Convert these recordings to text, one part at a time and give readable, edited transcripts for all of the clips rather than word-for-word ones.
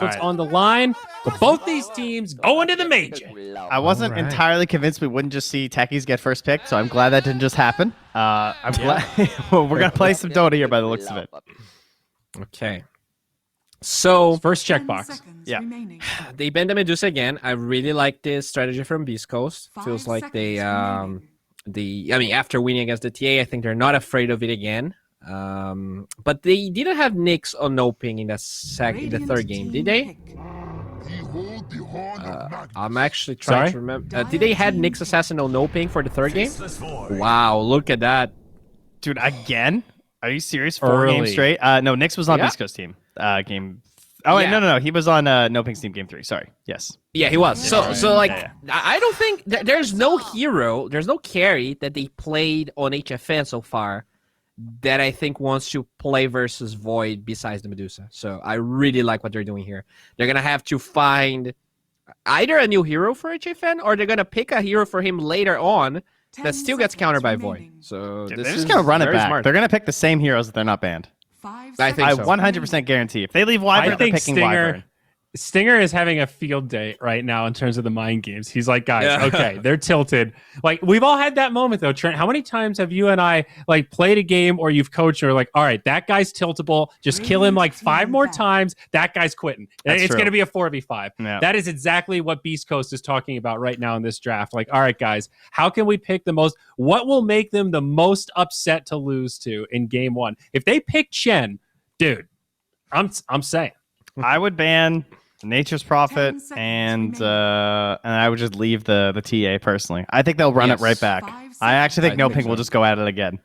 What's on the line? But both these teams going to the major. I wasn't entirely convinced we wouldn't just see techies get first pick, so I'm glad that didn't just happen. I'm glad we're gonna play some Dota here by the looks of it. Okay. So First checkbox. Yeah. they banned the Medusa again. I really like this strategy from Beast Coast. Feels like they I mean, after winning against the TA, I think they're not afraid of it again. But they didn't have Nyx on NoPing in the third game, did they? I'm actually trying to remember. Did they had Nyx Assassin on NoPing for the third game? Wow, look at that. Dude, again? Are you serious? 4 games straight? No, Nyx was on Beast Coast team. Game. Oh, wait, no. He was on NoPing's team game 3. Sorry. Yes. Yeah, he was. So I don't think there's no hero, there's no carry that they played on HFN so far that I think wants to play versus Void besides the Medusa. So I really like what they're doing here. They're going to have to find either a new hero for HFN or they're going to pick a hero for him later on that still gets countered by Void. So they're just going to run it back. Smart. They're going to pick the same heroes if they're not banned. I think so. 100% guarantee. If they leave Wyvern, they're picking Wyvern. Stinger is having a field day right now in terms of the mind games. He's like, guys, okay, they're tilted. Like, we've all had that moment, though, Trent. How many times have you and I, like, played a game or you've coached and we're like, all right, that guy's tiltable. Just kill him, like, 5 more times. That guy's quitting. It's going to be a 4v5. Yeah. That is exactly what Beast Coast is talking about right now in this draft. Like, all right, guys, how can we pick the most? What will make them the most upset to lose to in game 1? If they pick Chen, dude, I'm saying. I would ban Nature's Prophet and I would just leave the TA personally. I think they'll run it right back. I actually think NoPing will just go at it again.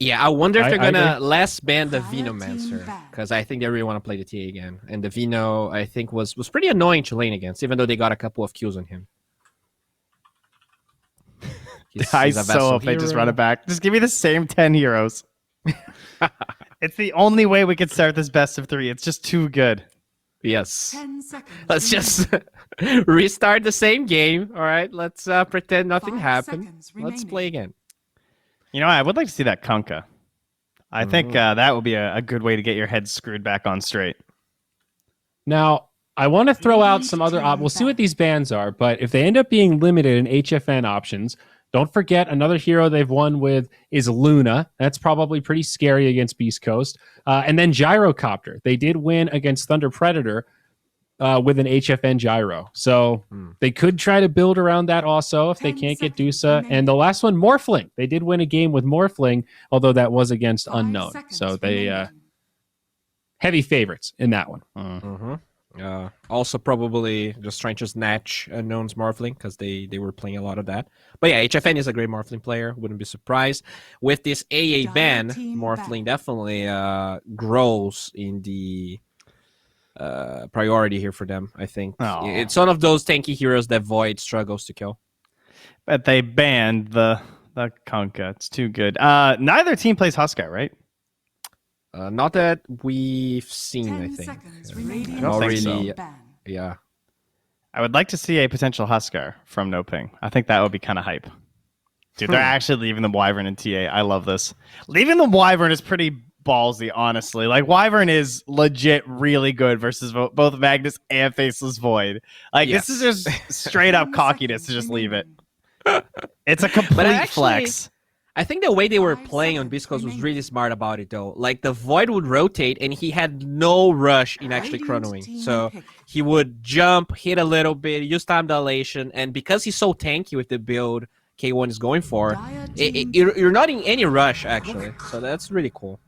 Yeah, I wonder if they're gonna less ban the Venomancer because I think they really want to play the TA again. And the Veno, I think, was pretty annoying to lane against, even though they got a couple of kills on him. I so hope they just run it back. Just give me the same 10 heroes. It's the only way we could start this best of 3. It's just too good. Yes. Let's just restart the same game. All right. Let's pretend nothing happened. Let's play again. You know, I would like to see that Kunkka. I think that would be a good way to get your head screwed back on straight. Now, I want to throw out some other we'll see what these bans are, but if they end up being limited in HFN options, don't forget another hero they've won with is Luna. That's probably pretty scary against Beast Coast. And then Gyrocopter. They did win against Thunder Predator with an HFN Gyro. So they could try to build around that also if they can't get Dusa. And the last one, Morphling. They did win a game with Morphling, although that was against Unknown. So they heavy favorites in that one. Also probably just trying to snatch Unknown's Morphling because they were playing a lot of that. But yeah, HFN is a great Morphling player. Wouldn't be surprised. With this AA ban, Morphling definitely grows in the priority here for them, I think. It's one of those tanky heroes that Void struggles to kill. But they banned the Kunkka. It's too good. Neither team plays Huskar, right? Not that we've seen, I think. I don't think so. Yeah. I would like to see a potential Huskar from NoPing. I think that would be kind of hype. Dude, they're actually leaving the Wyvern in TA. I love this. Leaving the Wyvern is pretty ballsy, honestly. Like, Wyvern is legit really good versus both Magnus and Faceless Void. Like, this is just straight up cockiness to just leave it. It's a complete flex. I think the way they were playing on Beast Coast was really smart about it, though. Like, the Void would rotate, and he had no rush in actually chronoing. So he would jump, hit a little bit, use time dilation, and because he's so tanky with the build K1 is going for, you're not in any rush, actually. So that's really cool.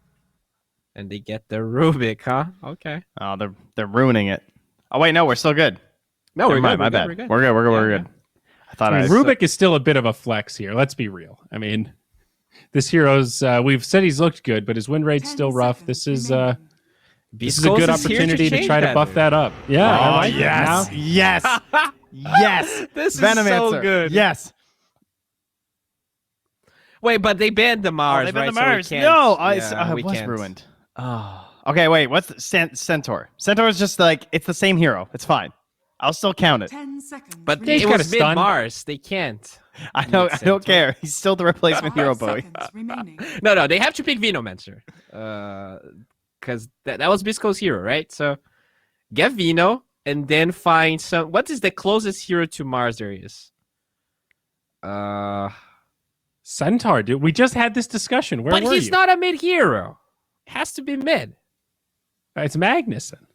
And they get the Rubik, huh? Okay. Oh, they're ruining it. Oh, wait, no, we're still good. No, we're good. My bad. We're good. I mean, Rubik is still a bit of a flex here. Let's be real. I mean, this hero's, we've said he's looked good, but his win rate's still rough. This is a good opportunity to try to buff that up. Yeah. Oh, like yes. Yes. This is Venomancer. So good. Yes. Wait, but they banned the Mars, they banned right? the Mars. So it was ruined. Oh. Okay, wait. What's the Centaur? Centaur is just like, it's the same hero. It's fine. I'll still count it. 10 seconds. But it was mid-Mars. They can't. I don't care. He's still the replacement hero, boy. No, they have to pick Venomancer. Because that was Bisco's hero, right? So get Vino, and then find some. What is the closest hero to Mars there is? Centaur, dude. We just had this discussion. Where but were he's you? not a mid hero. Has to be mid. It's Magnuson.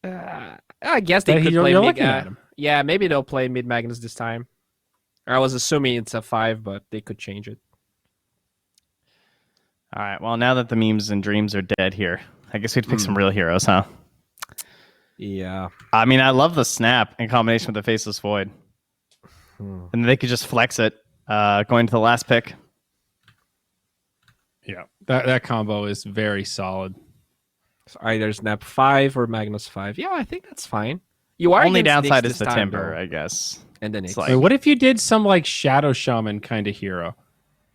I guess they could You're play mid. looking at him. Yeah, maybe they'll play mid Magnus this time. I was assuming it's a 5, but they could change it. All right. Well, now that the memes and dreams are dead here, I guess we'd pick some real heroes, huh? Yeah. I mean, I love the snap in combination with the Faceless Void. And they could just flex it going to the last pick. Yeah, that combo is very solid. So either Snap 5 or Magnus 5. Yeah, I think that's fine. You are Only against downside Nyx is the this time, Timber, though. I guess. And then It's Nyx. like- Wait, what if you did some like Shadow Shaman kind of hero?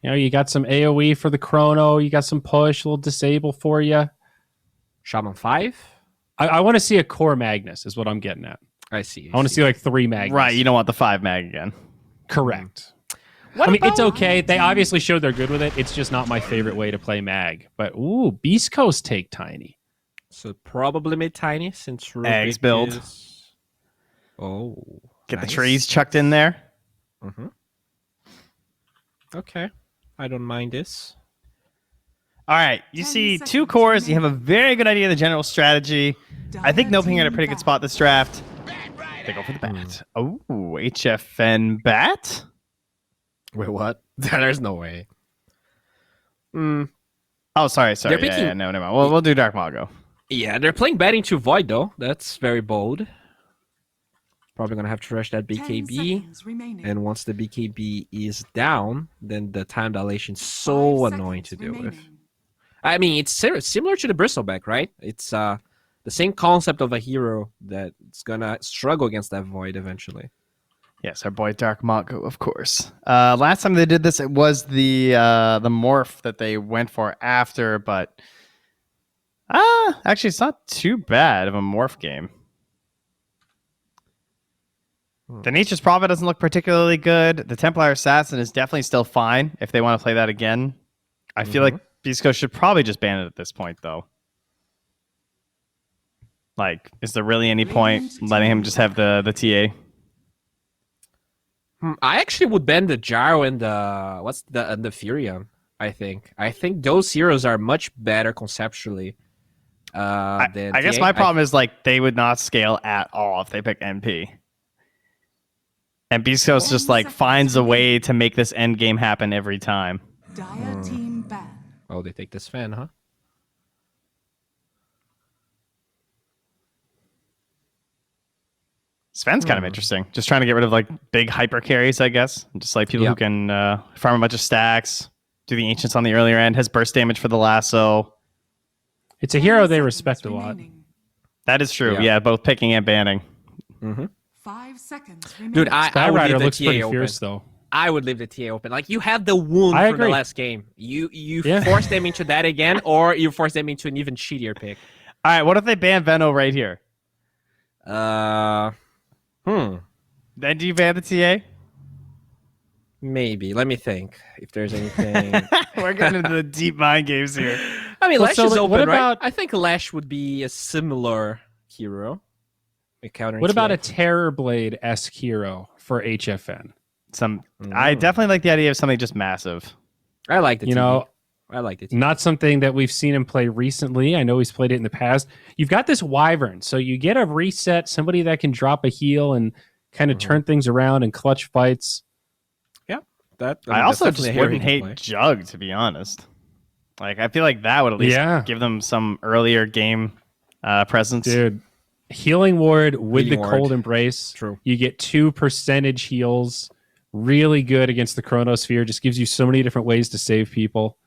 You know, you got some AoE for the Chrono, you got some push, a little disable for you. Shaman 5? I want to see a core Magnus, is what I'm getting at. I see. I want to see like 3 Magnus. Right, you don't want the 5 mag again. Correct. What I mean, it's about- okay. They obviously showed they're good with it. It's just not my favorite way to play Mag. But ooh, Beast Coast take Tiny. So probably mid Tiny since Rubik Eggs build. is- Oh. Get nice. the trees chucked in there. Mm-hmm. Okay. I don't mind this. All right, you 10 see 2 seconds cores. You have a remaining. very good idea of the general strategy. I think Dire NoPing in a team pretty good back. spot this draft. They go for the bat. Oh, HFN bat. Wait, what? There's no way. Oh, sorry. They're Yeah, picking- no, never mind. We'll do Dark Mago. Yeah, they're playing batting to Void, though. That's very bold. Probably going to have to rush that 10 BKB. seconds remaining. And once the BKB is down, then the time dilation is so 5 annoying to seconds deal with. remaining. I mean, it's similar to the Bristleback, right? It's the same concept of a hero that's going to struggle against that Void eventually. Yes, our boy Dark Mago, of course. Last time they did this, it was the morph that they went for after, but actually, it's not too bad of a morph game. The Nature's Prophet doesn't look particularly good. The Templar Assassin is definitely still fine if they want to play that again. I feel like Beast Coast should probably just ban it at this point, though. Like, is there really any point letting him just have the TA? I actually would ban the Gyro and the Furion. I think those heroes are much better conceptually. Than I guess TA. my problem is like they would not scale at all if they pick NP. And Beast Coast just like finds a way to make this end game happen every time. Dire team ban. Oh, they take this fan, huh? Sven's kind of interesting. Just trying to get rid of like big hyper carries, I guess. Just like people who Yep. can farm a bunch of stacks, do the ancients on the earlier end, has burst damage for the lasso. It's a hero they respect a lot. That is true. Yeah. Yeah, both picking and banning. 5 seconds remaining. Dude, I Sky would Rider leave the looks pretty TA open. fierce, though. I would leave the TA open. Like you have the wound I from the agree. last game. You Yeah. force them into that again, or you force them into an even cheatier pick. All right, what if they ban Venno right here? Then do you ban the TA? Maybe. Let me think if there's anything. We're getting into the deep mind games here. I mean, Well, Lash so, is like, open, what right? about- I think Lash would be a similar hero. What about a Terror Blade-esque hero for HFN? I definitely like the idea of something just massive. I like the You TV. know, I like it. not something that we've seen him play recently. I know he's played it in the past. You've got this Wyvern, so you get a reset, somebody that can drop a heal and kind of turn things around and clutch fights. That I also that's just definitely a hero wouldn't he can hate play. Jug, to be honest. Like, I feel like that would at least Yeah. give them some earlier game presence. Dude, Healing Ward with Healing the Ward. Cold Embrace. True. You get 2% heals. Really good against the Chronosphere. Just gives you so many different ways to save people.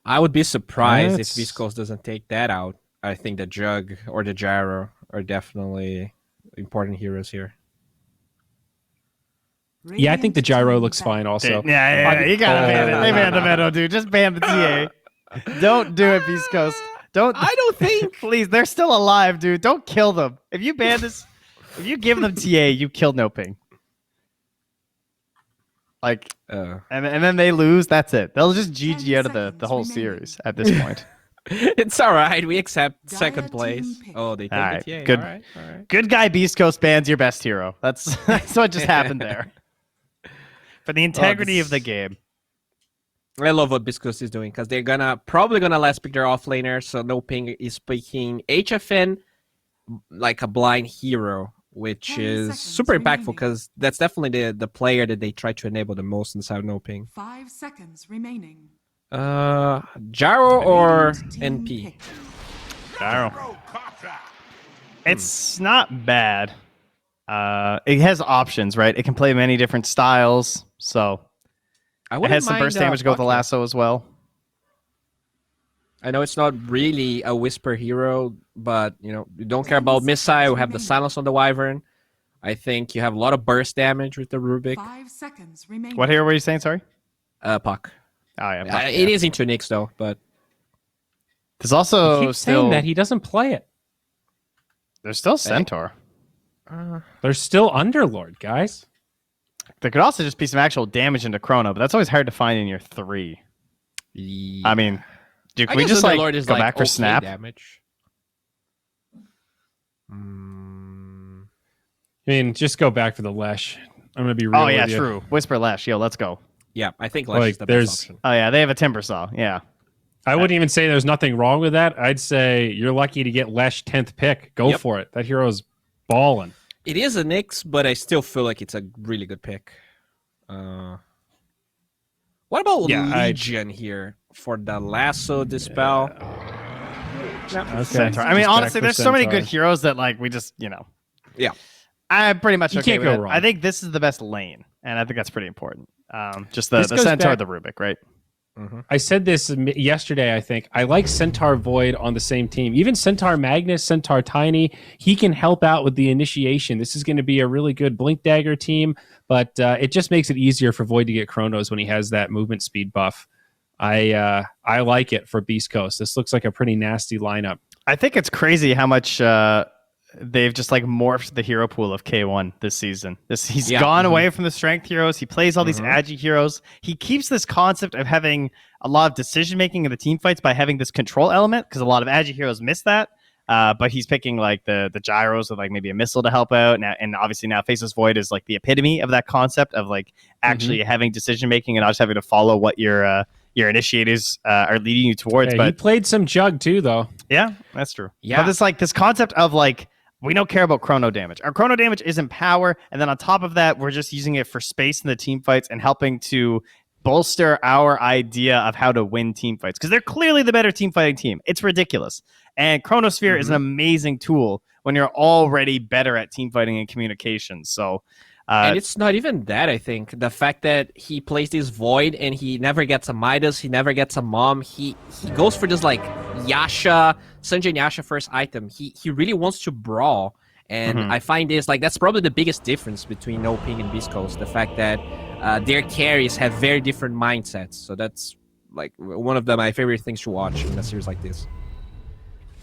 I would be surprised That's- if Viscos doesn't take that out. I think the Jug or the Gyro are definitely important heroes here. Yeah, I think the Gyro looks fine also. Yeah, you gotta ban it. They banned the Venno, dude. Just ban the TA. Don't do it, Beast Coast. Don't. I don't think. Please, they're still alive, dude. Don't kill them. If you ban this, if you give them TA, you killed NoPing. Like, and then they lose. That's it. They'll just GG out of the whole series at this point. It's all right. We accept Gaia second team place. pick. Oh, they take All right, the TA. good. All right, all right. Good guy, Beast Coast ban's your best hero. That's what just happened there. For the integrity of the game. I love what Biscos is doing because they're probably gonna last pick their offlaner. So NoPing is picking HFN like a blind hero, which 10 is seconds super impactful remaining. because that's definitely the player that they try to enable the most inside NoPing. 5 seconds remaining. Gyro or Team NP? pick. Gyro. It's not bad. It has options, right? It can play many different styles, so I it wouldn't has some mind, burst damage to go with the Puck here. lasso as well. I know it's not really a whisper hero, but you don't care about missile. We have the silence on the Wyvern. I think you have a lot of burst damage with the Rubik. 5 seconds remaining. What hero were you saying? Sorry. Puck. Oh yeah. It is into Nyx though, but There's also He keeps still saying that he doesn't play it. there's still Centaur. There's still Underlord, guys. There could also just be some actual damage into Chrono, but that's always hard to find in your 3. I mean, dude, can we just like Underlord is go back for okay snap? damage? I mean, just go back for the Lesh. I'm gonna be real. Oh yeah, with you. true. Whisper Lash. Yo, let's go. Yeah, I think Lash Like, is the there's- best option. Oh yeah, they have a Timber Saw. Yeah. I wouldn't even say there's nothing wrong with that. I'd say you're lucky to get Lesh 10th pick. Go Yep. for it. That hero's balling. It is a Nyx, but I still feel like it's a really good pick. What about Yeah, Legion here for the lasso dispel? Centaur. I mean, Just honestly, back for there's so many Centaur. good heroes that like we just Yeah. I'm pretty much You okay can't with go it. wrong. I think this is the best lane, and I think that's pretty important. Just the This goes Centaur, back- the Rubik, right? I said this yesterday, I think. I like Centaur Void on the same team. Even Centaur Magnus, Centaur Tiny, he can help out with the initiation. This is going to be a really good Blink Dagger team, but it just makes it easier for Void to get Chronos when he has that movement speed buff. I like it for Beast Coast. This looks like a pretty nasty lineup. I think it's crazy how much they've just like morphed the hero pool of K1 this season. He's Yeah. gone away from the strength heroes. He plays all these agi heroes. He keeps this concept of having a lot of decision making in the team fights by having this control element, because a lot of agi heroes miss that. But he's picking like the gyros with like maybe a missile to help out. Now, and obviously now Faceless Void is like the epitome of that concept of like actually having decision making and not just having to follow what your initiators are leading you towards. Hey, but he played some Jug too, though. yeah, that's true. Yeah. But it's like this concept of like, we don't care about chrono damage. Our chrono damage isn't power. And then on top of that, we're just using it for space in the team fights and helping to bolster our idea of how to win team fights. Because they're clearly the better team fighting team. It's ridiculous. And Chronosphere is an amazing tool when you're already better at team fighting and communication. So And it's not even that, I think. The fact that he plays this Void and he never gets a Midas, he never gets a Mom, he goes for this like Yasha, Sanjay Yasha first item. He really wants to brawl. And I find this like that's probably the biggest difference between NoPing and Beast Coast. The fact that their carries have very different mindsets. So that's like one of my favorite things to watch in a series like this.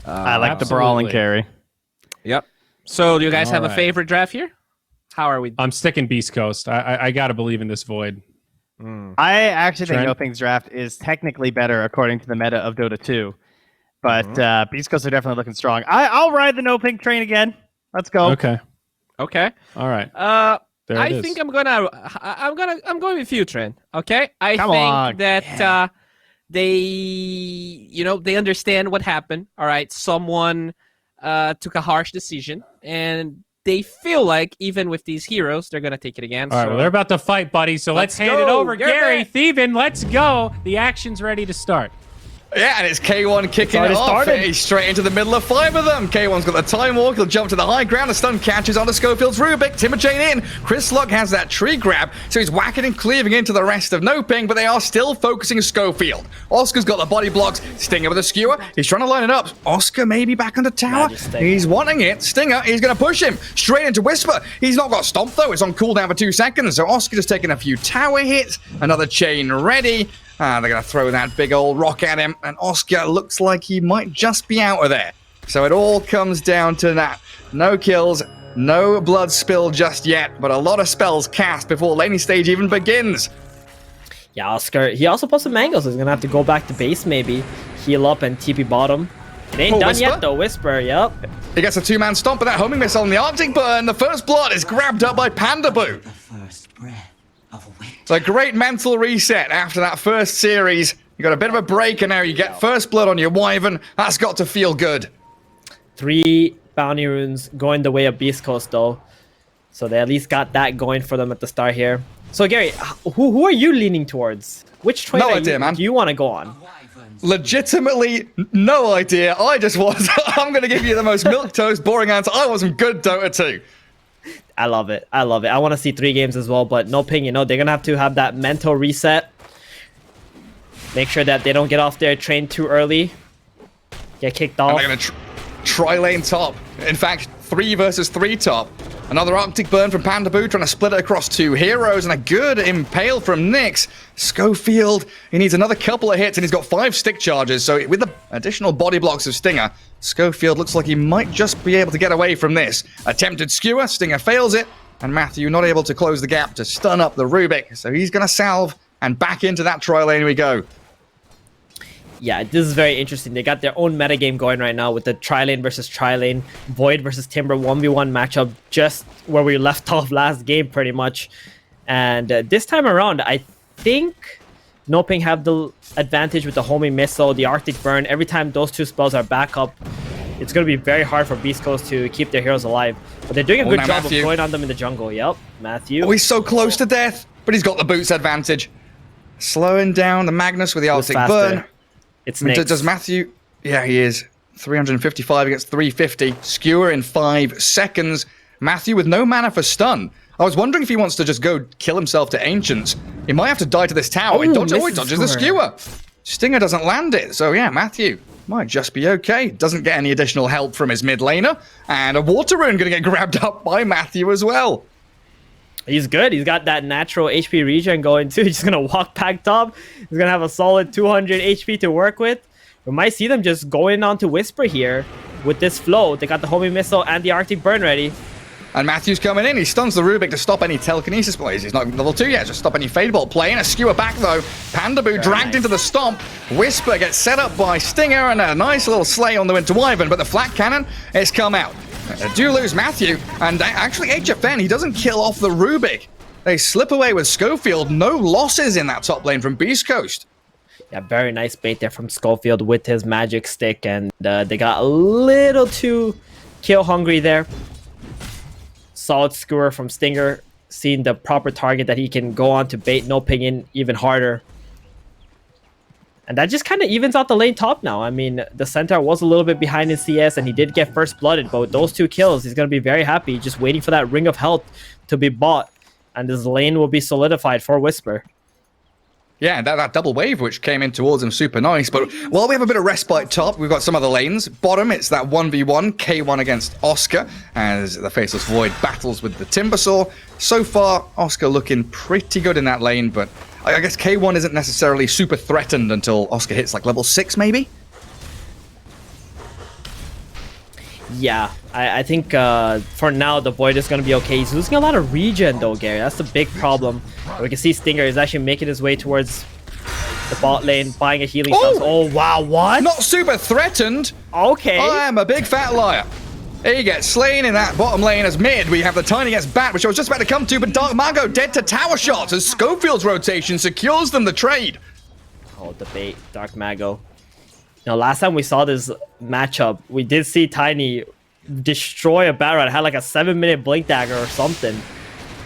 I like the brawling absolutely. carry. Yep. So do you guys have a Alright. favorite draft here? How are we? I'm sticking Beast Coast. I got to believe in this Void. I actually think Trent? NoPing's draft is technically better according to the meta of Dota 2. But Beast Coast are definitely looking strong. I'll ride the NoPing train again. Let's go. Okay. Okay. All right. There I it is. think I'm going with you, Trent. Okay. I Come think on. that they understand what happened. All right. Someone took a harsh decision, and they feel like even with these heroes, they're gonna take it again. All right, so well, they're about to fight, buddy. So let's hand it go. over. Get Gary, back. Thievin, let's go. The action's ready to start. Yeah, and it's K1 kicking it already off. started. He's straight into the middle of 5 of them. K1's got the time walk. He'll jump to the high ground. The stun catches onto Schofield's Rubik. Timberchain in. Chris Luck has that tree grab, so he's whacking and cleaving into the rest of NoPing, but they are still focusing Schofield. Oscar's got the body blocks. Stinger with a skewer. He's trying to line it up. Oscar maybe back on the tower. He's wanting it. Stinger, he's going to push him straight into Whisper. He's not got Stomp, though. It's on cooldown for 2 seconds, so Oscar just taking a few tower hits. Another chain ready. They're going to throw that big old rock at him, and Oscar looks like he might just be out of there. So it all comes down to that. No kills, no blood spill just yet, but a lot of spells cast before laning stage even begins. Yeah, Oscar, he also posted mangoes, so he's gonna have to go back to base maybe. heal up and TP bottom. It ain't done Whisper? yet though, Whisper, yep. He gets a two-man stomp, but that homing missile on the Arctic Burn. The first blood is grabbed up by Pandaboo. First breath of winter. It's a great mental reset after that first series. You got a bit of a break, and now you get first blood on your Wyvern. That's got to feel good. 3 bounty runes going the way of Beast Coast though. So they at least got that going for them at the start here. So Gary, who are you leaning towards? Which trade do you want to go on? Legitimately, no idea. I just was. I'm going to give you the most milquetoast, boring answer. I want some good Dota 2. I love it. I love it. I want to see 3 games as well, but NoPing, you know, they're going to have that mental reset. Make sure that they don't get off their train too early. Get kicked off. And they're going to try lane top. In fact, 3 versus 3 top. Another Arctic Burn from Pandaboo, trying to split it across 2 heroes, and a good impale from Nyx. Schofield, he needs another couple of hits, and he's got 5 stick charges, so with the additional body blocks of Stinger, Schofield looks like he might just be able to get away from this. Attempted skewer, Stinger fails it, and Matthew not able to close the gap to stun up the Rubik, so he's going to salve, and back into that tri lane we go. Yeah, this is very interesting. They got their own metagame going right now with the tri-lane versus tri-lane, Void versus Timber 1v1 matchup, just where we left off last game pretty much. And this time around, I think NoPing have the advantage with the homing missile, the Arctic Burn. Every time those 2 spells are back up, it's going to be very hard for Beast Coast to keep their heroes alive. But they're doing a good job of going on them in the jungle. Yep, Matthew. Oh, he's so close to death, but he's got the boots advantage. Slowing down the Magnus with the Arctic Burn. It's Nyx. Does Matthew... Yeah, he is. 355 against 350. Skewer in 5 seconds. Matthew with no mana for stun. I was wondering if he wants to just go kill himself to Ancients. He might have to die to this tower. He dodges the skewer. Stinger doesn't land it. So yeah, Matthew might just be okay. Doesn't get any additional help from his mid laner. And a water rune going to get grabbed up by Matthew as well. He's good. He's got that natural HP regen going too. He's just going to walk back top. He's going to have a solid 200 HP to work with. We might see them just going on to Whisper here with this flow. They got the homing missile and the Arctic Burn ready. And Matthew's coming in. He stuns the Rubik to stop any telekinesis plays. He's not level 2 yet. Just stop any Fade Bolt play. And a skewer back though. Pandaboo dragged into the stomp. Whisper gets set up by Stinger and a nice little slay on the Winter Wyvern. But the flat cannon has come out. Do lose Matthew, and actually HFN, he doesn't kill off the Rubik. They slip away with Schofield. No losses in that top lane from Beast Coast. Yeah, very nice bait there from Schofield with his magic stick, and they got a little too kill hungry there. Solid skewer from Stinger, seeing the proper target that he can go on to bait NoPing in even harder. And that just kind of evens out the lane top now. I mean, the Centaur was a little bit behind in CS, and he did get first blooded, but with those 2 kills, he's going to be very happy, just waiting for that Ring of Health to be bought, and this lane will be solidified for Whisper. Yeah, that double wave which came in towards him, super nice. But while we have a bit of respite top, we've got some other lanes. Bottom, it's that 1v1, K1 against Oscar, as the Faceless Void battles with the Timbersaw. So far, Oscar looking pretty good in that lane, but I guess K1 isn't necessarily super threatened until Oscar hits like level 6, maybe? Yeah, I think for now, the Void is going to be okay. He's losing a lot of regen, though, Gary. That's the big problem. We can see Stinger is actually making his way towards the bot lane, buying a healing spell. Oh, wow, what? Not super threatened. Okay. I am a big fat liar. He gets slain in that bottom lane as mid. We have the Tiny against Bat, which I was just about to come to, but Dark Mago dead to tower shots as Schofield's rotation secures them the trade. Oh, the bait, Dark Mago. Now, last time we saw this matchup, we did see Tiny destroy a Batrot. It had like a 7-minute blink dagger or something.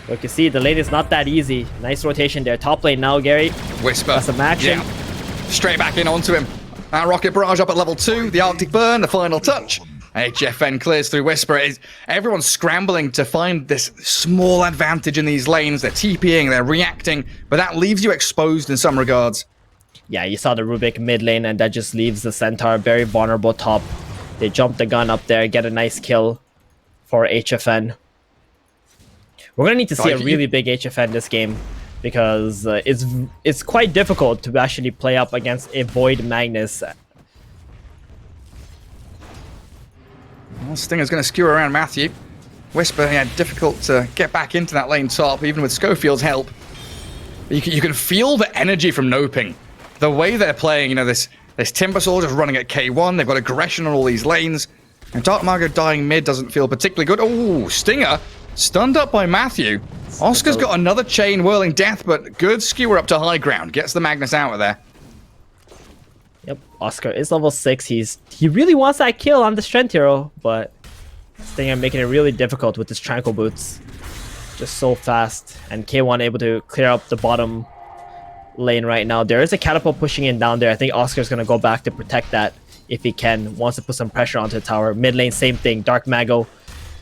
You can see the lane is not that easy. Nice rotation there. Top lane now, Gary. Whisper. That's some action. Yeah. Straight back in onto him. That Rocket Barrage up at level 2. The Arctic Burn, the final touch. HFN clears through Whisper. Everyone's scrambling to find this small advantage in these lanes. They're TPing, they're reacting, but that leaves you exposed in some regards. Yeah, you saw the Rubik mid lane, and that just leaves the Centaur very vulnerable top. They jump the gun up there, get a nice kill for HFN. We're going to need to see a really big HFN this game, because it's quite difficult to actually play up against a Void Magnus. Well, Stinger's going to skewer around Matthew. Whisper, yeah, difficult to get back into that lane top, even with Schofield's help. You can feel the energy from NoPing. The way they're playing, you know, this There's Timbersaw just running at K1. They've got aggression on all these lanes. And Dark Margo dying mid doesn't feel particularly good. Oh, Stinger stunned up by Matthew. Oscar's got another chain whirling death, but good skewer up to high ground. Gets the Magnus out of there. Yep, Oscar is level 6. He really wants that kill on the strength hero, but Stinger making it really difficult with his tranquil boots. Just so fast, and K1 able to clear up the bottom lane right now. There is a catapult pushing in down there. I think Oscar's gonna go back to protect that if he can. Wants to put some pressure onto the tower. Mid lane, same thing. Dark Mago,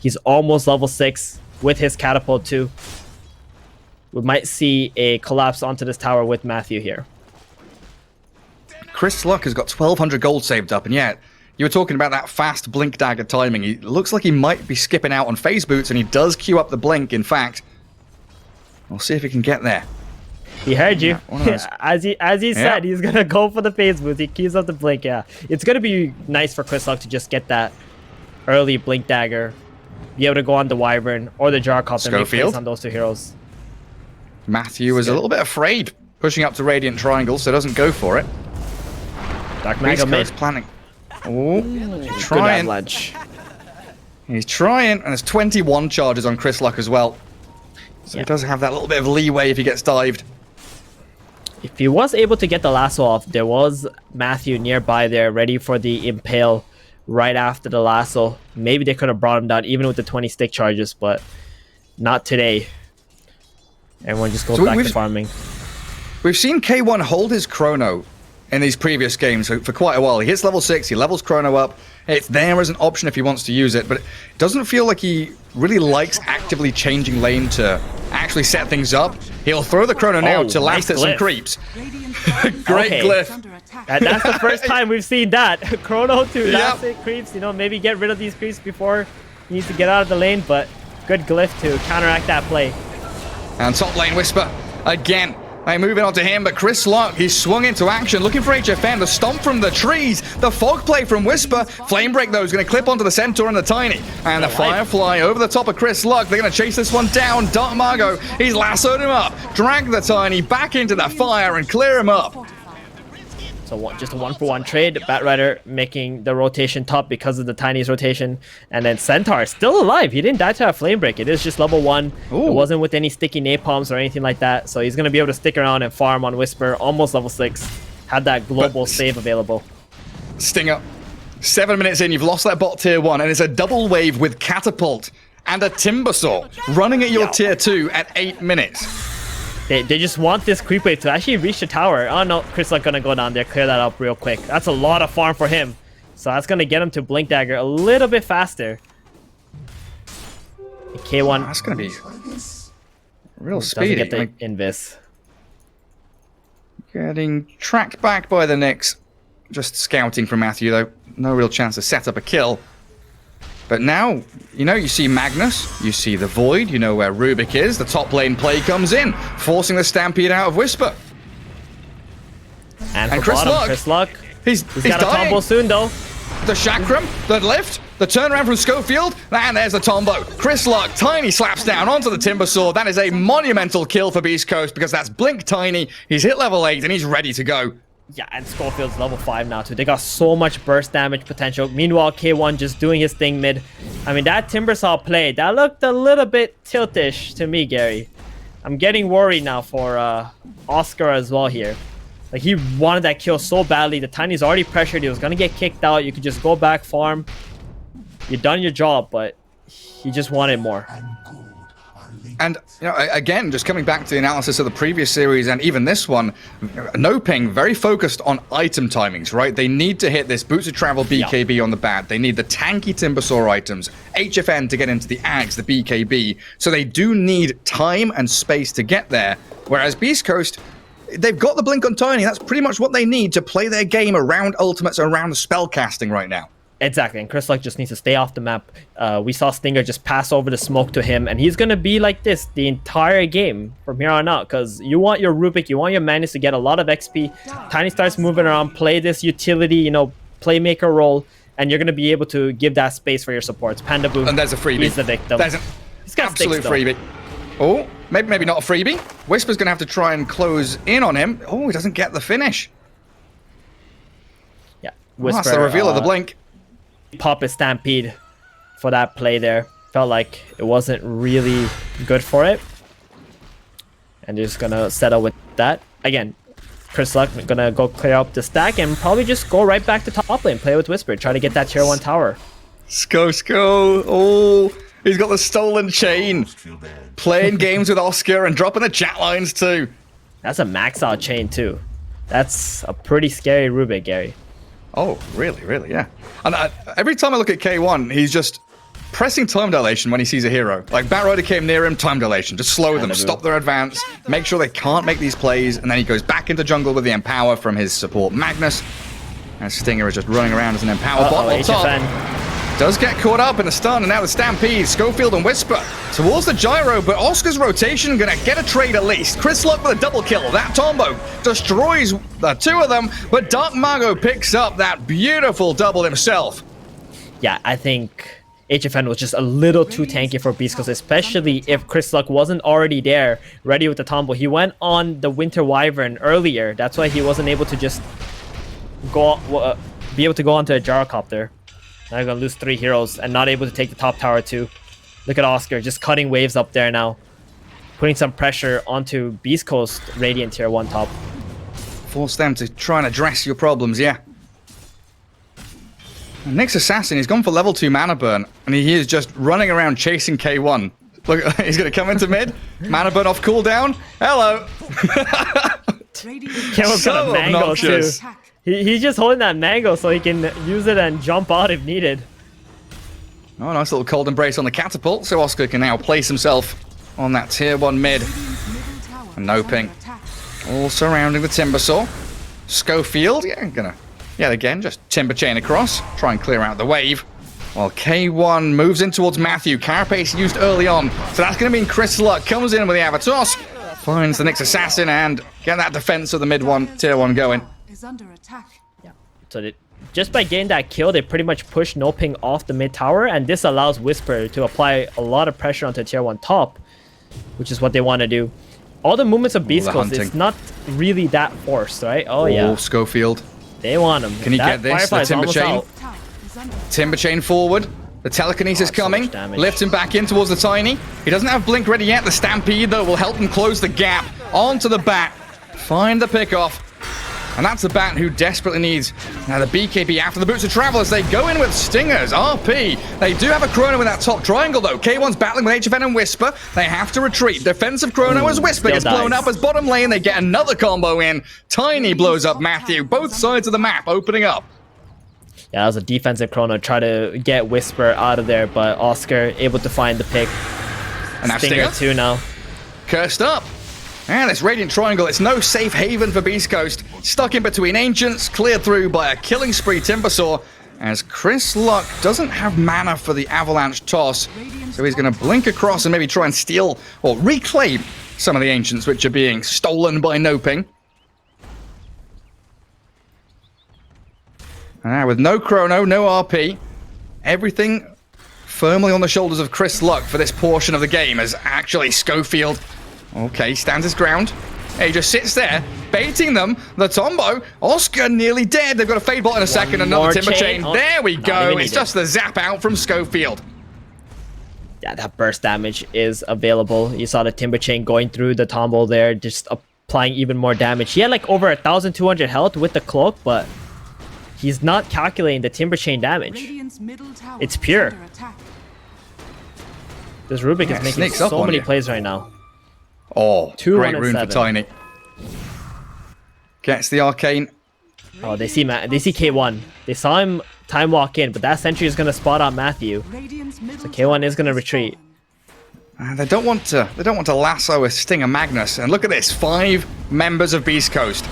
he's almost level 6 with his catapult too. We might see a collapse onto this tower with Matthew here. Chris Luck has got 1,200 gold saved up, and yet you were talking about that fast blink dagger timing. He looks like he might be skipping out on phase boots, and he does queue up the blink. In fact, we'll see if he can get there. He heard you. As he said, he's gonna go for the phase boots. He queues up the blink. Yeah, it's gonna be nice for Chris Luck to just get that early blink dagger, be able to go on the Wyvern or the Jarkop and make plays on those two heroes. Matthew is a little bit afraid pushing up to Radiant Triangle, so doesn't go for it. Dark Mago mid. Planning. Oh, trying. He's trying, and there's 21 charges on Chris Luck as well. So he does have that little bit of leeway if he gets dived. If he was able to get the lasso off, there was Matthew nearby there, ready for the impale right after the lasso. Maybe they could have brought him down even with the 20 stick charges, but not today. Everyone just goes back to farming. We've seen K1 hold his chrono in these previous games for quite a while. He hits level 6, he levels chrono up. It's there as an option if he wants to use it, but it doesn't feel like he really likes actively changing lane to actually set things up. He'll throw the chrono now to last at some creeps. Great glyph. That's the first time we've seen that. Chrono to last at creeps, you know, maybe get rid of these creeps before he needs to get out of the lane, but good glyph to counteract that play. And top lane Whisper again. They're moving on to him, but Chris Luck, he's swung into action, looking for HFN. The stomp from the trees, the fog play from Whisper. Flame break, though, is going to clip onto the Centaur and the Tiny. And the Firefly over the top of Chris Luck. They're going to chase this one down. Dark Margo, he's lassoed him up. Drag the Tiny back into the fire and clear him up. So just a 1-for-1 trade. Batrider making the rotation top because of the Tiny's rotation. And then Centaur still alive. He didn't die to a flame break. It is just level 1. Ooh. It wasn't with any sticky napalms or anything like that. So he's going to be able to stick around and farm on Whisper. Almost level 6. Had that global save available. Stinger. 7 minutes in, you've lost that bot tier 1. And it's a double wave with Catapult and a Timbersaw running at your tier 2 at 8 minutes. They just want this creep wave to actually reach the tower. Oh no, Chris Luck gonna go down there, clear that up real quick. That's a lot of farm for him. So that's gonna get him to Blink Dagger a little bit faster. K1. That's gonna be real speedy. Doesn't get the invis. Getting tracked back by the Knicks. Just scouting from Matthew though. No real chance to set up a kill. But now, you know, you see Magnus, you see the Void, you know where Rubik is, the top lane play comes in, forcing the Stampede out of Whisper. And Chris Luck. He's got a dying. combo soon though. The Chakram, the lift, the turnaround from Schofield, and there's the Tombo. Chris Luck, Tiny slaps down onto the Timbersaw. That is a monumental kill for Beast Coast because that's Blink Tiny. He's hit level 8 and he's ready to go. Yeah, and Schofield's level 5 now too. They got so much burst damage potential. Meanwhile, K1 just doing his thing mid. I mean, that Timbersaw play, that looked a little bit tiltish to me, Gary. I'm getting worried now for Oscar as well here. Like, he wanted that kill so badly. The Tiny's already pressured. He was going to get kicked out. You could just go back, farm. You've done your job, but he just wanted more. And, you know, again, just coming back to the analysis of the previous series and even this one, NoPing very focused on item timings, right? They need to hit this Boots of Travel BKB on the bat. They need the tanky Timbersaw items, HFN to get into the Ags, the BKB. So they do need time and space to get there. Whereas Beast Coast, they've got the Blink on Tiny. That's pretty much what they need to play their game around ultimates, around the spell casting right now. Exactly, and Chris Luck just needs to stay off the map. We saw Stinger just pass over the smoke to him, and he's going to be like this the entire game from here on out, because you want your Rubik, you want your Magnus to get a lot of XP. Tiny starts moving around, play this utility, you know, playmaker role, and you're going to be able to give that space for your supports. Panda Boom, and there's a freebie. He's the victim. There's an absolute freebie. Oh, maybe not a freebie. Whisper's going to have to try and close in on him. Oh, he doesn't get the finish. Whisper. That's the reveal of the blink. Pop his Stampede for that play there. Felt like it wasn't really good for it. And they're just gonna settle with that. Again, Chris Luck gonna go clear up the stack and probably just go right back to top lane, play with Whisper, try to get that tier 1 tower. Sko. Oh, he's got the stolen chain. Playing games with Oscar and dropping the chat lines too. That's a max out chain too. That's a pretty scary Rubik, Gary. Oh, really, yeah. And every time I look at K1, he's just pressing time dilation when he sees a hero. Like, Batrider came near him, time dilation. Just slow them, stop their advance, make sure they can't make these plays, and then he goes back into jungle with the Empower from his support Magnus. And Stinger is just running around as an Empower bot on top. Does get caught up in the stun, and now the Stampede, Schofield and Whisper towards the gyro, but Oscar's rotation gonna get a trade at least. Chris Luck with a double kill. That Tombo destroys the two of them, but Dark Mago picks up that beautiful double himself. Yeah, I think HFN was just a little too tanky for beastcoast, especially if Chris Luck wasn't already there, ready with the Tombo. He went on the Winter Wyvern earlier. That's why he wasn't able to just be able to go onto a Gyrocopter. Now you're gonna lose 3 heroes and not able to take the top tower too. Look at Oscar just cutting waves up there now, putting some pressure onto Beast Coast Radiant tier 1 top. Force them to try and address your problems, yeah. And Nick's Assassin, he's gone for level 2 mana burn, and he is just running around chasing K1. Look, he's gonna come into mid, mana burn off cooldown. Hello. Cameron's got a mango obnoxious. too. He's just holding that mango so he can use it and jump out if needed. Oh, nice little cold embrace on the catapult, so Oscar can now place himself on that tier 1 mid. And NoPing all surrounding the Timbersaw. Schofield, yeah, again, just Timber Chain across, try and clear out the wave. While K1 moves in towards Matthew, Carapace used early on, so that's going to mean Chris Luck comes in with the Avatos, finds the Nyx Assassin, and get that defense of the mid 1, tier 1 going. Is under attack. Yeah. So just by getting that kill, they pretty much push NoPing off the mid tower, and this allows Whisper to apply a lot of pressure onto tier 1 top, which is what they want to do. All the movements of Beast Coast is not really that forced, right? Oh, yeah. Schofield. They want him. Can he get this? The Timber Chain. Timber Chain forward. The telekinesis coming. Lifts him back in towards the Tiny. He doesn't have Blink ready yet. The Stampede, though, will help him close the gap. Onto the Bat. Find the pickoff. And that's the Bat who desperately needs now the BKB after the Boots of Travelers. They go in with Stingers, RP. They do have a Chrono in that top triangle, though. K1's battling with HFN and Whisper. They have to retreat. Defensive Chrono as Whisper gets blown up as bottom lane. They get another combo in. Tiny blows up Matthew. Both sides of the map opening up. Yeah, that was a defensive Chrono. Try to get Whisper out of there, but Oscar able to find the pick. And now Stinger too now. Cursed up. And this Radiant Triangle, it's no safe haven for Beast Coast. Stuck in between Ancients, cleared through by a killing spree Timbersaw, as Chris Luck doesn't have mana for the Avalanche toss. So he's going to blink across and maybe try and steal or reclaim some of the Ancients, which are being stolen by NoPing. And with no Chrono, no RP, everything firmly on the shoulders of Chris Luck for this portion of the game, as actually Schofield, okay, stands his ground. He just sits there, baiting them. The Tombo, Oscar nearly dead. They've got a Fade Bot in a second, another Timber Chain. Oh, there we go. It's just the zap out from Schofield. Yeah, that burst damage is available. You saw the Timber Chain going through the Tombo there, just applying even more damage. He had like over 1,200 health with the cloak, but he's not calculating the Timber Chain damage. It's pure. This Rubik is making so many plays right now. Oh, great rune for Tiny. Gets the Arcane. Oh, they see K1. They saw him time walk in, but that sentry is going to spot on Matthew. So K1 is going to retreat. They don't want to lasso a Stinger Magnus. And look at this, 5 members of Beast Coast.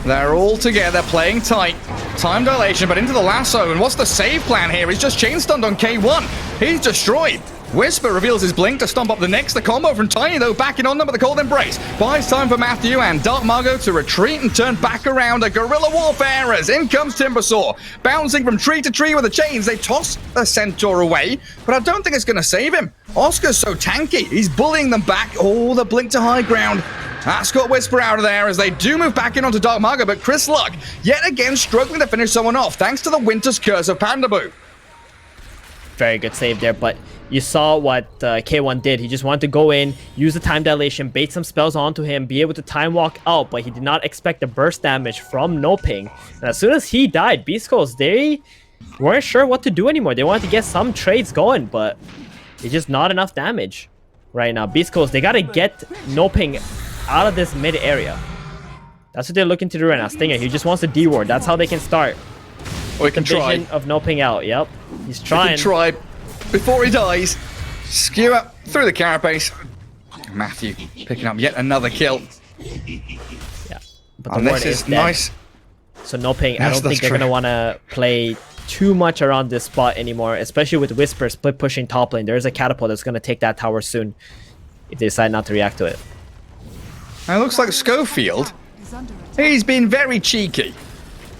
They're all together playing tight. Time dilation, but into the lasso. And what's the save plan here? He's just chain stunned on K1. He's destroyed. Whisper reveals his blink to stomp up the next. The combo from Tiny, though, backing on them with the cold embrace. Buys time for Matthew and Dark Margot to retreat and turn back around. A guerrilla warfare as in comes Timbersaw. Bouncing from tree to tree with the chains. They toss the Centaur away, but I don't think it's going to save him. Oscar's so tanky. He's bullying them back. Oh, the blink to high ground. That's got Whisper out of there as they do move back in onto Dark Margo, but Chris Luck, yet again, struggling to finish someone off, thanks to the Winter's Curse of Pandaboo. Very good save there, but you saw what K1 did. He just wanted to go in, use the time dilation, bait some spells onto him, be able to time walk out, but he did not expect the burst damage from NoPing. And as soon as he died, Beast Coast, they weren't sure what to do anymore. They wanted to get some trades going, but it's just not enough damage right now. Beast Coast, they gotta get NoPing out of this mid area. That's what they're looking to do right now. Stinger, he just wants to D-ward. That's how they can start. Or he can try. Vision of NoPing out. Yep, he's trying. He can try before he dies. Skew up through the carapace. Matthew picking up yet another kill. Yeah, but the And ward this is dead. nice. So NoPing, I Yes, don't think that's they're true. gonna want to play too much around this spot anymore, especially with Whisper split pushing top lane. There's a catapult that's gonna take that tower soon if they decide not to react to it. And it looks like Schofield, Is under attack. he's been very cheeky.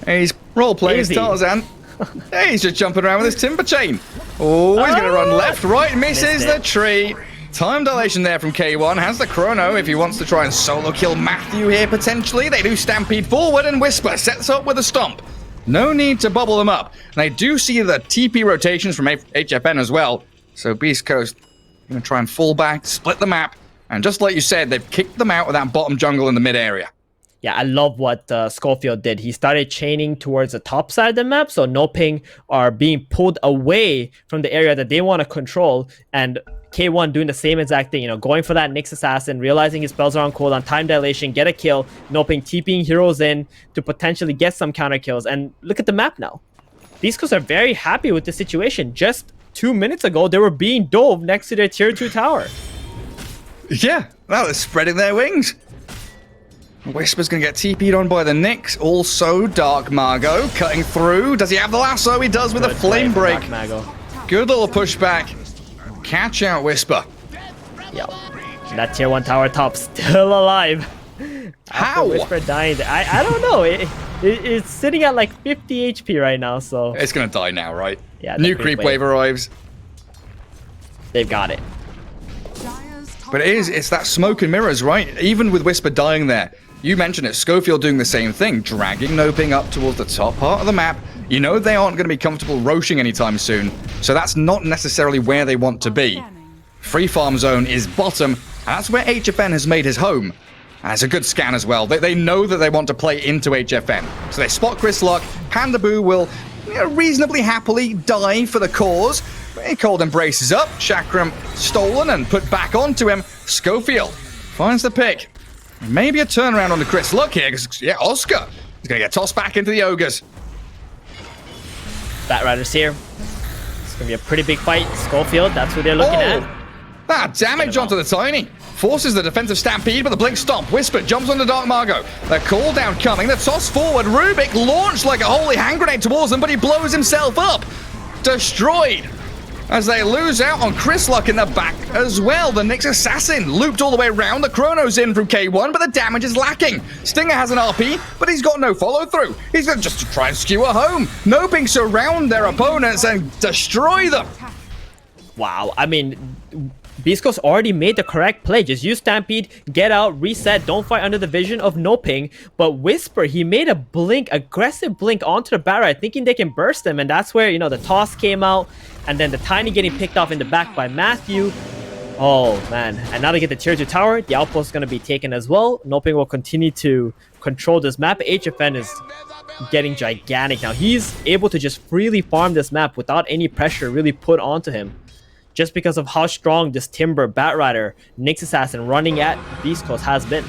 He's role-playing as Easy. Tarzan. He's just jumping around with his timber chain. Oh, he's going to run left, right, misses Missed the it. tree. Time dilation there from K1. Has the chrono if he wants to try and solo kill Matthew here potentially. They do stampede forward and Whisper sets up with a stomp. No need to bubble them up. And they do see the TP rotations from HFN as well. So Beast Coast going to try and fall back, split the map. And just like you said, they've kicked them out of that bottom jungle in the mid area. Yeah, I love what Schofield did. He started chaining towards the top side of the map, so NoPing are being pulled away from the area that they want to control, and K1 doing the same exact thing, you know, going for that Nyx Assassin, realizing his spells are on cooldown, time dilation, get a kill, NoPing TPing heroes in to potentially get some counter kills, and look at the map now. These guys are very happy with the situation. Just 2 minutes ago, they were being dove next to their tier 2 tower. Yeah, that was spreading their wings. Whisper's going to get TP'd on by the Nyx. Also, Dark Margo cutting through. Does he have the lasso? He does with a Good play flame from break. Dark Mago. Good little pushback. Catch out Whisper. Yep. And that tier 1 tower top still alive. How? After Whisper dying. I don't know. It's sitting at like 50 HP right now, so It's going to die now, right? Yeah, the New creep creep wave arrives. they've got it. Dire's top But it's that smoke and mirrors, right? Even with Whisper dying there. You mentioned it, Schofield doing the same thing, dragging NoPing up towards the top part of the map. You know they aren't going to be comfortable roshing anytime soon, so that's not necessarily where they want to be. Free farm zone is bottom, and that's where HFN has made his home. And it's a good scan as well. They know that they want to play into HFN. So they spot Chris Luck. Pandaboo will reasonably happily die for the cause. Cold Embrace is up. Chakram stolen and put back onto him. Schofield finds the pick. Maybe a turnaround on the Chris Luck here, because, yeah, Oscar is going to get tossed back into the Ogres. Batrider's here. It's going to be a pretty big fight. Schofield, that's who they're looking at. Ah, damage onto the Tiny. Forces the defensive stampede, but the blink stomp. Whisper jumps on the Dark Margo. The call down coming. The toss forward. Rubik launched like a holy hand grenade towards them, but he blows himself up. Destroyed. As they lose out on Chris Luck in the back as well. The Nyx Assassin looped all the way around. The Chrono's in from K1, but the damage is lacking. Stinger has an RP, but he's got no follow-through. He's going to just try and skew her home. NoPing surround their opponents and destroy them. Wow, I mean, Beast Coast already made the correct play. Just use Stampede, get out, reset, don't fight under the vision of NoPing. But Whisper, he made a blink, aggressive blink onto the Barra, thinking they can burst him. And that's where, you know, the toss came out. And then the Tiny getting picked off in the back by Matthew. Oh, man. And now they get the tier 2 tower. The outpost is going to be taken as well. NoPing will continue to control this map. HFN is getting gigantic now. He's able to just freely farm this map without any pressure really put onto him. Just because of how strong this Timber, Batrider, Nyx Assassin running at Beast Coast has been.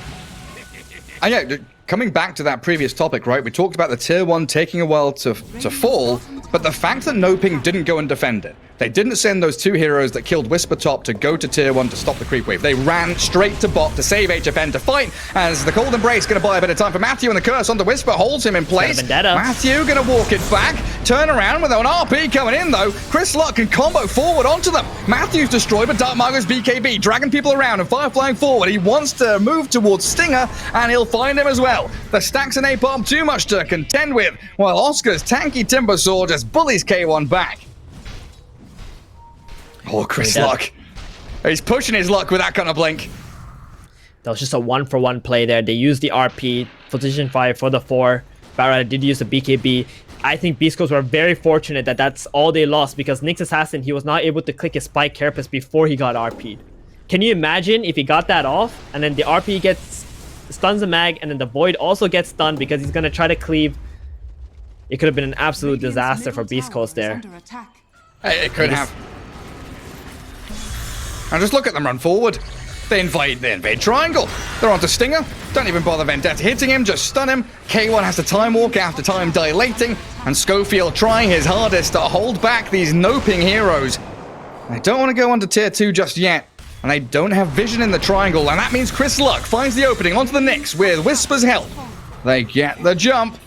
And yeah, coming back to that previous topic, right? We talked about the tier 1 taking a while to fall, but the fact that NoPing didn't go and defend it. They didn't send those 2 heroes that killed Whisper Top to go to tier 1 to stop the creep wave. They ran straight to bot to save HFN to fight, as the Cold Embrace going to buy a bit of time for Matthew, and the curse onto Whisper holds him in place. Vendetta. Matthew going to walk it back, turn around with an RP coming in though. Chris Luck can combo forward onto them. Matthew's destroyed, but Dark Margo's BKB, dragging people around and fire flying forward. He wants to move towards Stinger, and he'll find him as well. The stacks and napalm too much to contend with, while Oscar's tanky Timber Sword just bullies K1 back. Oh, Chris Luck. He's pushing his luck with that kind of blink. That was just a 1-for-1 play there. They used the RP, position 5 for the 4. Barrett did use the BKB. I think Beast Coast were very fortunate that that's all they lost because Nyx Assassin, he was not able to click his Spike Carapace before he got RP'd. Can you imagine if he got that off and then the RP gets stuns the mag and then the Void also gets stunned because he's going to try to cleave? It could have been an absolute disaster for Beast Coast there. Hey, it could have. And just look at them run forward. They invade triangle. They're onto Stinger. Don't even bother Vendetta hitting him, just stun him. K1 has to time walk after time dilating. And Schofield trying his hardest to hold back these NoPing heroes. They don't want to go onto tier 2 just yet. And they don't have vision in the triangle. And that means Chris Luck finds the opening onto the Nyx with Whisper's help. They get the jump.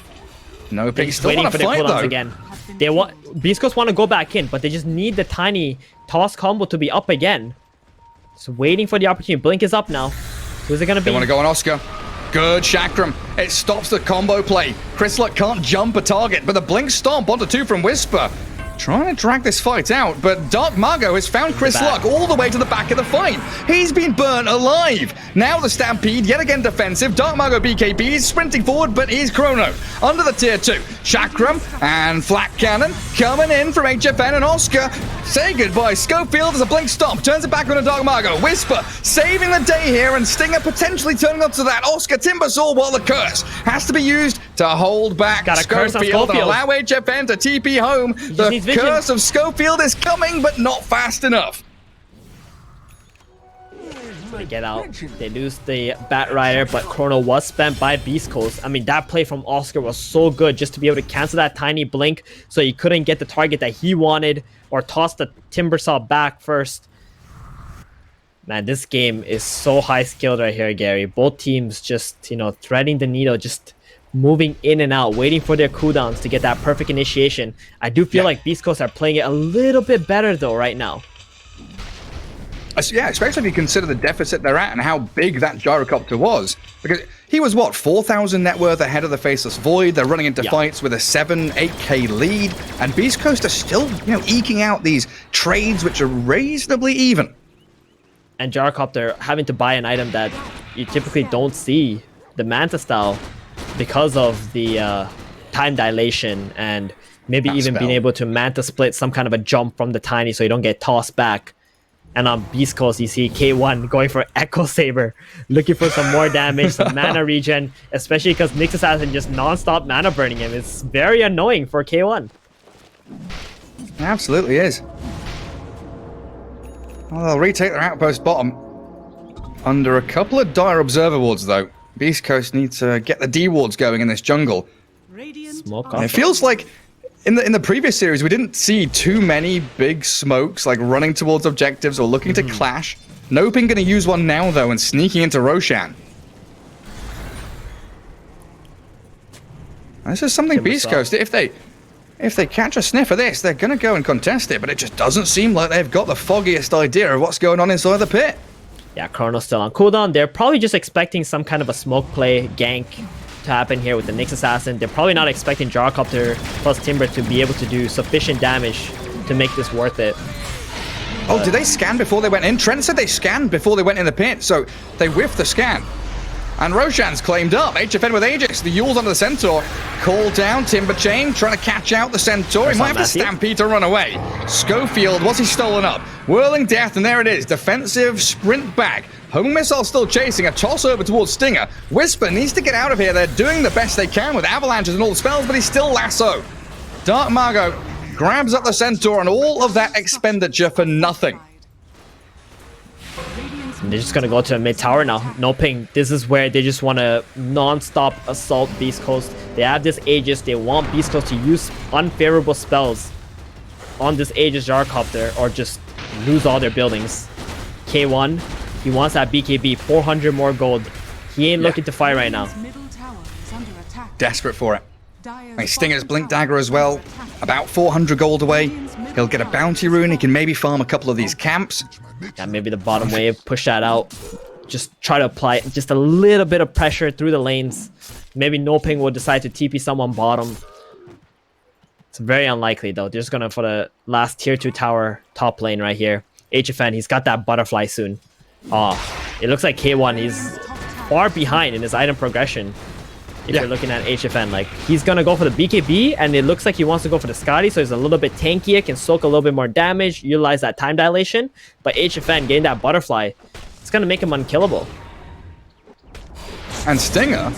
NoPing still waiting want for to the fight cooldowns though. again. They want Beast Coast want to go back in, but they just need the tiny toss combo to be up again. Just waiting for the opportunity. Blink is up now. Who's it gonna be? They want to go on Oscar. Good Chakram. It stops the combo play. Chris Luck can't jump a target, but the Blink Stomp onto 2 from Whisper. Trying to drag this fight out, but Dark Margot has found Chris Luck all the way to the back of the fight. He's been burnt alive. Now the Stampede, yet again defensive. Dark Margot BKB is sprinting forward, but he's Chrono. Under the tier 2. Chakram and Flak Cannon coming in from HFN and Oscar. Say goodbye. Schofield as a Blink Stomp. Turns it back on a Dark Margot. Whisper saving the day here, and Stinger potentially turning up to that. Oscar Timbersaw, while the curse has to be used to hold back Schofield and allow HFN to TP home. The curse of Schofield is coming, but not fast enough. They get out. They lose the Bat Rider, but Chrono was spent by Beast Coast. I mean, that play from Oscar was so good just to be able to cancel that tiny blink so he couldn't get the target that he wanted or toss the Timbersaw back first. Man, this game is so high skilled right here, Gary. Both teams just, you know, threading the needle, just moving in and out, waiting for their cooldowns to get that perfect initiation. I do feel like Beast Coast are playing it a little bit better though right now. Yeah, especially if you consider the deficit they're at and how big that Gyrocopter was. Because he was, what, 4,000 net worth ahead of the Faceless Void. They're running into fights with a 7-8k lead. And Beast Coast are still, you know, eking out these trades which are reasonably even. And Gyrocopter having to buy an item that you typically don't see, the Manta style, because of the time dilation and maybe even being able to Manta split some kind of a jump from the tiny so you don't get tossed back. And on Beast Coast, you see K1 going for Echo Saber, looking for some more damage, some mana regen, especially because Nyx Assassin just non-stop mana burning him. It's very annoying for K1. It absolutely is. Well, they'll retake their outpost bottom. Under a couple of dire observer wards, though. Beast Coast needs to get the D wards going in this jungle. Smoke It feels like in the previous series we didn't see too many big smokes like running towards objectives or looking to clash. NoPing gonna use one now though and sneaking into Roshan. This is something Beast Coast, if they catch a sniff of this, they're gonna go and contest it, but it just doesn't seem like they've got the foggiest idea of what's going on inside the pit. Yeah, Chrono's still on cooldown. They're probably just expecting some kind of a smoke play gank to happen here with the Nyx Assassin. They're probably not expecting Gyrocopter plus Timber to be able to do sufficient damage to make this worth it. Oh, did they scan before they went in? Trent said they scanned before they went in the pit, so they whiffed the scan. And Roshan's claimed up. HFN with Aegis. The Yule's under the Centaur. Call down. Timber Chain trying to catch out the Centaur. He might have to Stampede to run away. Schofield, what's he stolen up? Whirling Death, and there it is. Defensive sprint back. Homing Missile still chasing. A toss over towards Stinger. Whisper needs to get out of here. They're doing the best they can with avalanches and all the spells, but he's still lasso. Dark Margot grabs up the Centaur and all of that expenditure for nothing. And they're just gonna go to a mid tower now. NoPing. This is where they just want to non-stop assault Beast Coast. They have this Aegis. They want Beast Coast to use unfavorable spells on this Aegis Gyrocopter or just lose all their buildings. K1, he wants that BKB, 400 more gold. He ain't looking to fight right now. Desperate for it. Stinger's Blink Dagger as well. About 400 gold away. He'll get a bounty rune. He can maybe farm a couple of these camps. Yeah, maybe the bottom wave, push that out. Just try to apply just a little bit of pressure through the lanes. Maybe NoPing will decide to TP someone bottom. It's very unlikely though. They're just gonna for the last tier 2 tower top lane right here. HFN, he's got that butterfly soon. Oh, it looks like K1, far behind in his item progression. If you're looking at HFN, like he's gonna go for the BKB, and it looks like he wants to go for the Scotty, so he's a little bit tankier, can soak a little bit more damage, utilize that time dilation. But HFN getting that butterfly, it's gonna make him unkillable. And Stinger,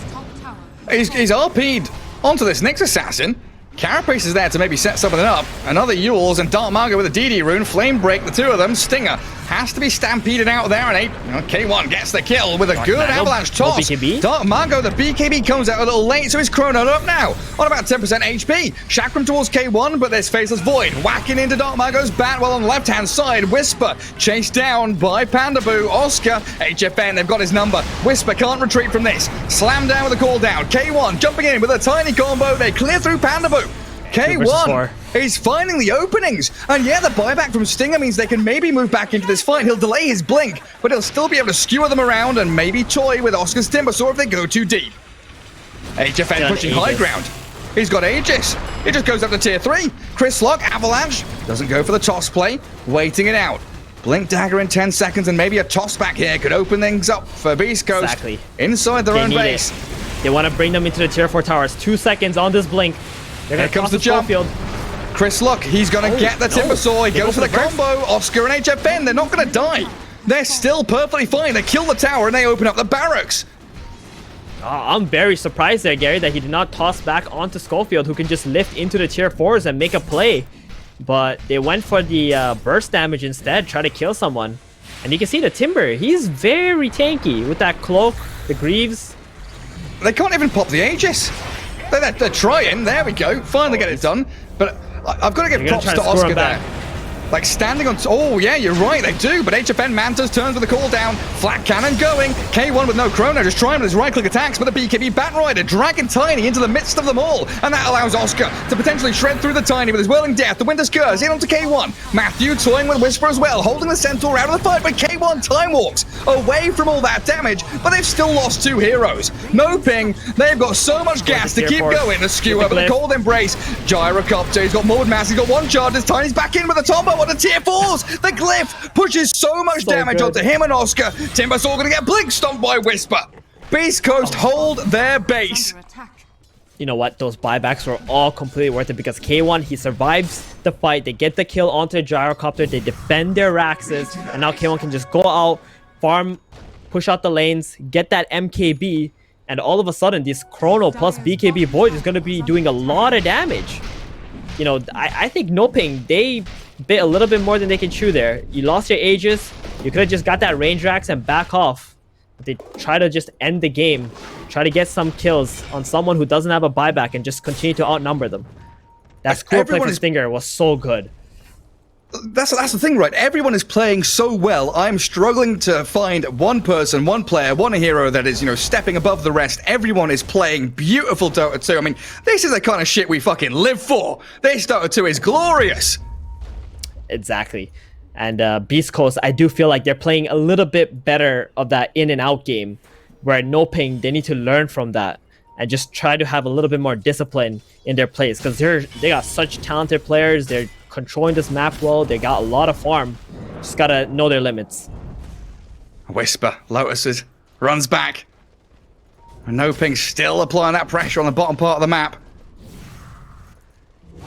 he's RP'd onto this Nyx Assassin. Carapace is there to maybe set something up. Another Yules and Dark Margo with a DD rune. Flame break, the two of them. Stinger has to be stampeded out there, and K1 gets the kill with a good avalanche toss. Dark Margo, the BKB comes out a little late, so he's chronoed up now on about 10% HP. Chakram towards K1, but there's Faceless Void whacking into Dark Margo's bat, while on the left-hand side, Whisper chased down by Pandaboo. Oscar, HFN, they've got his number. Whisper can't retreat from this. Slam down with a call down. K1 jumping in with a tiny combo. They clear through Pandaboo. K1 is finding the openings, and yeah, the buyback from Stinger means they can maybe move back into this fight. He'll delay his blink, but he'll still be able to skewer them around and maybe toy with Oscar's Timbersaw if they go too deep. HFN pushing high ground. He's got Aegis. It just goes up to tier 3. Chris Lock, Avalanche, doesn't go for the toss play, waiting it out. Blink Dagger in 10 seconds, and maybe a toss back here could open things up for Beast Coast. Exactly. Inside their own base. They want to bring them into the tier 4 towers. 2 seconds on this blink. Here comes the jump. Chris Luck, he's going to get the Timbersaw. He goes for the combo. Oscar and HFN, they're not going to die. They're still perfectly fine. They kill the tower and they open up the barracks. I'm very surprised there, Gary, that he did not toss back onto Schofield, who can just lift into the tier 4s and make a play. But they went for the burst damage instead, try to kill someone. And you can see the Timber, he's very tanky with that cloak, the Greaves. They can't even pop the Aegis. They're trying. There we go. Finally get it done. But I've got to give props to Oscar there. Like standing on... Oh, yeah, you're right. They do. But HFN Mantas turns with a call down. Flat cannon going. K1 with no chrono. Just trying with his right-click attacks. But the BKB Bat Rider dragging Tiny into the midst of them all. And that allows Oscar to potentially shred through the Tiny with his Whirling Death. The Winter's Curse in onto K1. Matthew toying with Whisper as well. Holding the Centaur out of the fight. But K1 time walks away from all that damage. But they've still lost 2 heroes. NoPing. They've got so much gas to keep going. The Skewer with the Cold Embrace. Gyrocopter. He's got Morbid Mass. He's got 1 charge. His Tiny's back in with a Tombo on the tier 4s. The Glyph pushes so much damage onto him and Oscar. Timbersaw gonna get blink stomped by Whisper. Beast Coast hold their base. You know what? Those buybacks were all completely worth it because K1, he survives the fight. They get the kill onto the Gyrocopter. They defend their Raxes. And now K1 can just go out, farm, push out the lanes, get that MKB. And all of a sudden, this Chrono plus BKB Void is going to be doing a lot of damage. You know, I think NoPing, they bit a little bit more than they can chew there. You lost your Aegis. You could have just got that range Rax and back off. But they try to just end the game. Try to get some kills on someone who doesn't have a buyback and just continue to outnumber them. That score play from Stinger was so good. That's the thing, right? Everyone is playing so well. I'm struggling to find one person, one player, one hero that is, you know, stepping above the rest. Everyone is playing beautiful Dota 2. I mean, this is the kind of shit we fucking live for. This Dota 2 is glorious. Exactly. And Beast Coast, I do feel like they're playing a little bit better of that in and out game, where NoPing, they need to learn from that and just try to have a little bit more discipline in their plays, because they got such talented players. They're controlling this map well. They got a lot of farm. Just gotta know their limits. Whisper, Lotuses, runs back. And NoPing still applying that pressure on the bottom part of the map.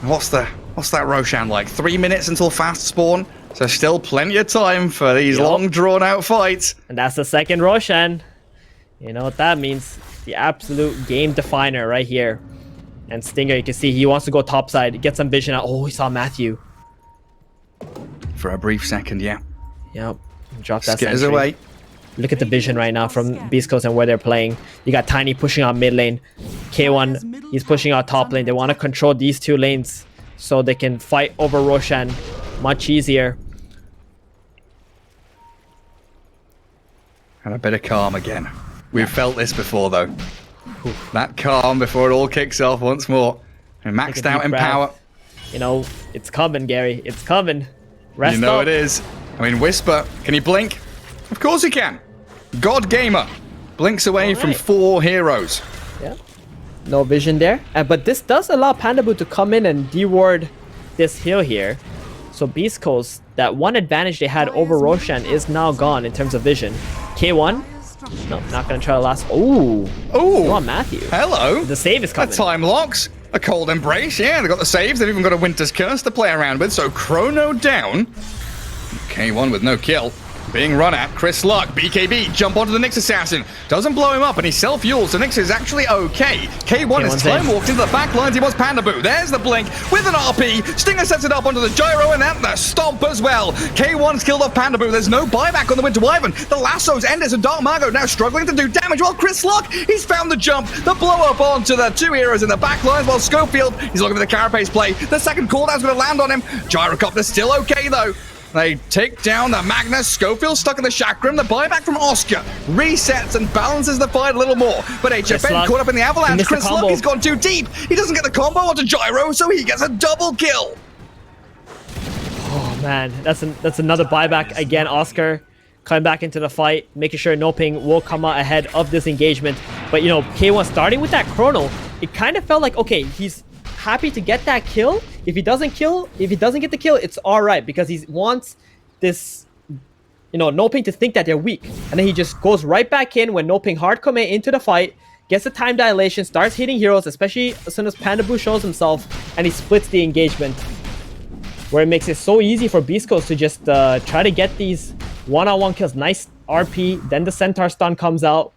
What's that Roshan like? 3 minutes until fast spawn? So still plenty of time for these long drawn out fights. And that's the second Roshan. You know what that means? The absolute game definer right here. And Stinger, you can see he wants to go topside, get some vision out. Oh, he saw Matthew. For a brief second, yeah. Yep. Drop that Skitters sentry. away. Look at the vision right now from Beast Coast and where they're playing. You got Tiny pushing out mid lane. K1, he's pushing out top lane. They want to control these 2 lanes so they can fight over Roshan much easier. And a bit of calm again. We've felt this before, though. That calm before it all kicks off once more. And maxed out in power. You know, it's coming, Gary. It's coming. Rest You know up. it is. I mean, Whisper, can he blink? Of course he can. God Gamer blinks away from 4 heroes. Yeah. No vision there. But this does allow Pandaboo to come in and deward this hill here. So Beast Coast, that one advantage they had over Roshan is now gone in terms of vision. K1, structures. No, not gonna try to last. Ooh. Ooh. Come on, Matthew. Hello. The save is A coming. time locks. A cold embrace. Yeah, they've got the saves. They've even got a Winter's Curse to play around with. So Chrono down. K1 with no kill. Being run at. Chris Luck, BKB, jump onto the Nyx Assassin. Doesn't blow him up, and he self-fuels, so Nyx is actually okay. K1 is K1's time in. walked into the back lines. He wants Panda Boo. There's the blink with an RP. Stinger sets it up onto the gyro, and then the stomp as well. K1's killed off Panda Boo. There's no buyback on the Winter Wyvern. The lassos end as a Dark Margo now struggling to do damage, while Chris Luck, he's found the jump. The blow up onto the two heroes in the back lines, while Schofield, he's looking for the Carapace play. The second cooldown's going to land on him. Gyrocopter's still okay, though. They take down the Magnus. Schofield stuck in the chakram. The buyback from Oscar resets and balances the fight a little more. But HFN Luck. caught up in the He avalanche. missed the Chris Luck, combo. he's gone too deep. He doesn't get the combo onto Gyro, so he gets a double kill. Oh man, that's another buyback again. Oscar coming back into the fight, making sure NoPing will come out ahead of this engagement. But you know, K1 starting with that chrono, it kind of felt like, okay, he's happy to get that kill. If he doesn't get the kill, it's all right, because he wants this, you know, NoPing to think that they're weak, and then he just goes right back in when NoPing hard commit into the fight, gets the time dilation, starts hitting heroes, especially as soon as Panda Boo shows himself, and he splits the engagement, where it makes it so easy for Beast Coast to just try to get these one-on-one kills. Nice RP, then the Centaur stun comes out.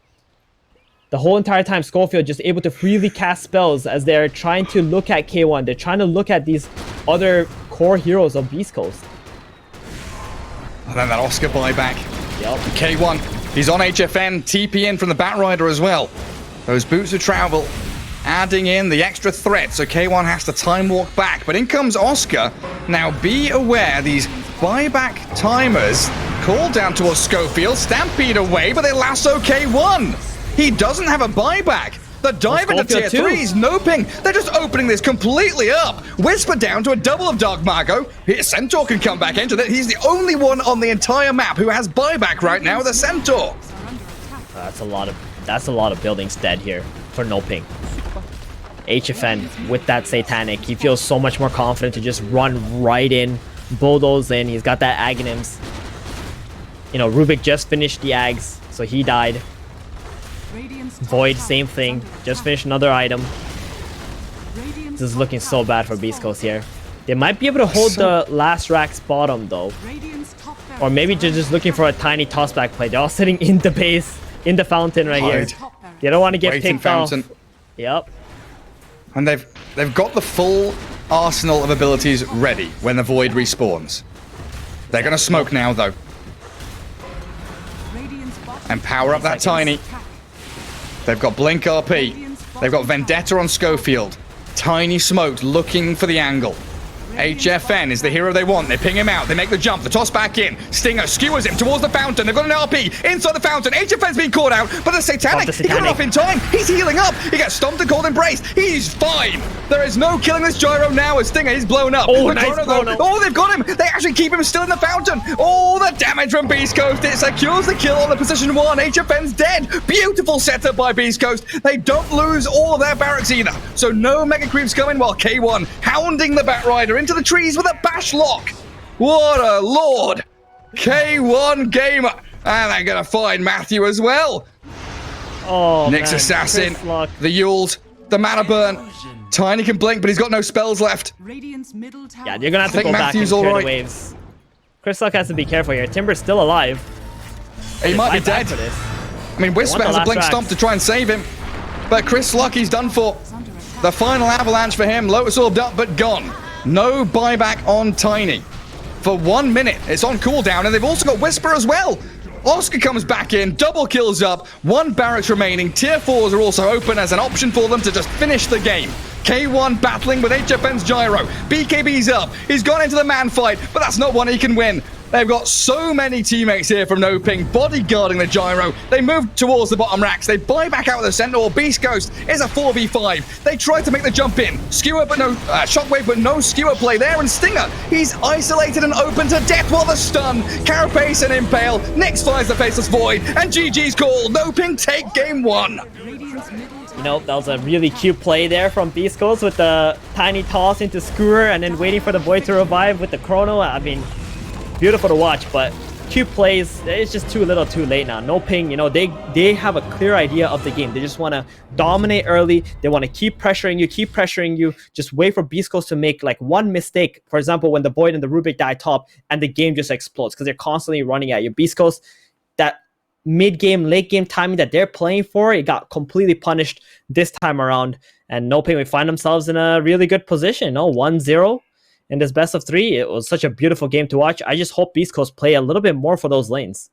The whole entire time, Schofield just able to freely cast spells as they're trying to look at K1. They're trying to look at these other core heroes of Beast Coast. And then that Oscar buyback. Yep. K1, he's on HFN, TP in from the Batrider as well. Those boots of travel, adding in the extra threat, so K1 has to time walk back. But in comes Oscar. Now be aware, these buyback timers call down towards Schofield, stampede away, but they lasso K1. He doesn't have a buyback. The dive into tier 3's NoPing. They're just opening this completely up. Whisper down to a double of Dark Margo. Here, Centaur can come back into it. He's the only one on the entire map who has buyback right now with a Centaur. That's a lot of buildings dead here for NoPing. HFN with that Satanic, he feels so much more confident to just run right in, bulldoze in. He's got that Aghanims. You know, Rubik just finished the Ags, so he died. Void, same thing. Just finished another item. This is looking so bad for Beast Coast here. They might be able to hold the last rack's bottom though. Or maybe they're just looking for a tiny tossback play. They're all sitting in the base, in the fountain right here. They don't want to get Waiting picked off. fountain. Yep. And they've got the full arsenal of abilities ready when the Void respawns. They're going to smoke now though. And power up that Tiny. They've got Blink RP. They've got Vendetta on Schofield. Tiny smoked, looking for the angle. HFN is the hero they want. They ping him out. They make the jump. The toss back in. Stinger skewers him towards the fountain. They've got an RP inside the fountain. HFN's being caught out, but the Satanic, he got off in time. He's healing up. He gets stomped and called embrace. He's fine. There is no killing this gyro now as Stinger is blown up. Oh, But nice Chrono, oh, they've got him. They actually keep him still in the fountain. Oh, the damage from Beast Coast. It secures the kill on the position 1. HFN's dead. Beautiful setup by Beast Coast. They don't lose all of their barracks either. So no mega creeps coming while K1 hounding the Batrider into the trees with a bash lock. What a lord. K1 gamer. And they're going to find Matthew as well. Oh, Nyx man. Assassin, Chris Luck. the Yules, the Mana Burn. Tiny can blink, but he's got no spells left. Yeah, you're gonna have to think go back and Matthew's clear alright. the waves. Chris Luck has to be careful here. Timber's still alive. He might be dead. For this. I mean, Whisper the has a last blink racks. stomp to try and save him. But Chris Luck, he's done for. The final avalanche for him. Lotus orbed up, but gone. No buyback on Tiny. For 1 minute, it's on cooldown, and they've also got Whisper as well. Oscar comes back in, double kills up, 1 barracks remaining. Tier 4s are also open as an option for them to just finish the game. K1 battling with HFN's gyro. BKB's up. He's gone into the man fight, but that's not one he can win. They've got so many teammates here from NoPing bodyguarding the gyro. They move towards the bottom racks. They buy back out with the Centaur. Beast Coast is a 4v5. They try to make the jump in. Skewer, but no shockwave, but no skewer play there. And Stinger, he's isolated and open to death while the stun. Carapace and Impale. Nyx fires the Faceless Void. And GG's call. NoPing take game 1. You know, that was a really cute play there from Beast Coast with the tiny toss into Skewer and then waiting for the Void to revive with the Chrono. I mean, beautiful to watch, but Cube plays, it's just too little too late now. NoPing, you know, they have a clear idea of the game. They just want to dominate early. They want to keep pressuring you, just wait for Beast Coast to make like one mistake. For example, when the Void and the Rubik die top and the game just explodes because they're constantly running at you. Beast Coast, that mid-game, late-game timing that they're playing for, it got completely punished this time around. And NoPing will find themselves in a really good position. 1-0 in this best of 3. It was such a beautiful game to watch. I just hope Beast Coast play a little bit more for those lanes.